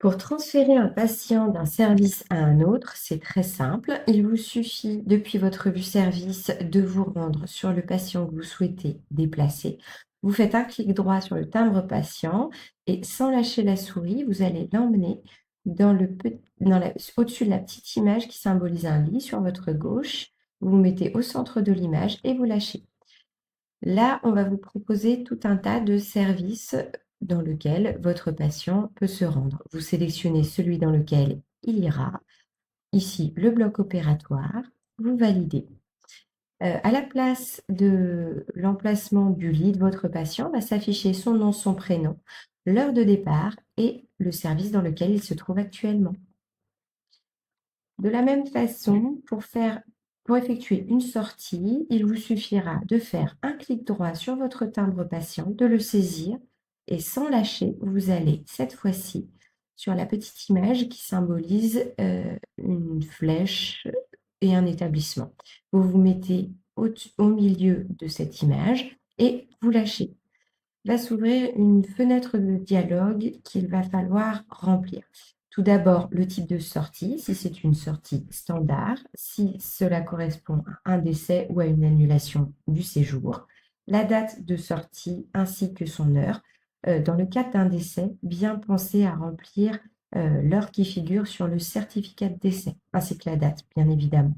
Pour transférer un patient d'un service à un autre, c'est très simple. Il vous suffit, depuis votre vue service, de vous rendre sur le patient que vous souhaitez déplacer. Vous faites un clic droit sur le timbre patient et sans lâcher la souris, vous allez l'emmener au-dessus de la petite image qui symbolise un lit sur votre gauche. Vous vous mettez au centre de l'image et vous lâchez. Là, on va vous proposer tout un tas de services dans lequel votre patient peut se rendre. Vous sélectionnez celui dans lequel il ira. Ici, le bloc opératoire. Vous validez. À la place de l'emplacement du lit de votre patient, va s'afficher son nom, son prénom, l'heure de départ et le service dans lequel il se trouve actuellement. De la même façon, pour effectuer une sortie, il vous suffira de faire un clic droit sur votre timbre patient, de le saisir et sans lâcher, vous allez cette fois-ci sur la petite image qui symbolise une flèche et un établissement. Vous vous mettez au milieu de cette image et vous lâchez. Va s'ouvrir une fenêtre de dialogue qu'il va falloir remplir. Tout d'abord, le type de sortie, si c'est une sortie standard, si cela correspond à un décès ou à une annulation du séjour, la date de sortie ainsi que son heure. Dans le cas d'un décès, bien penser à remplir l'heure qui figure sur le certificat de décès, ainsi que la date, bien évidemment.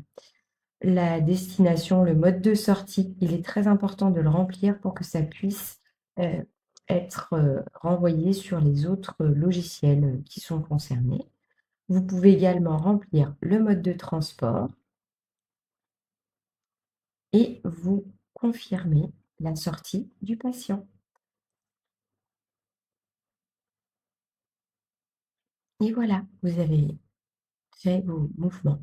La destination, le mode de sortie, il est très important de le remplir pour que ça puisse, heu, être, renvoyé sur les autres logiciels, qui sont concernés. Vous pouvez également remplir le mode de transport et vous confirmez la sortie du patient et voilà, vous avez fait vos mouvements.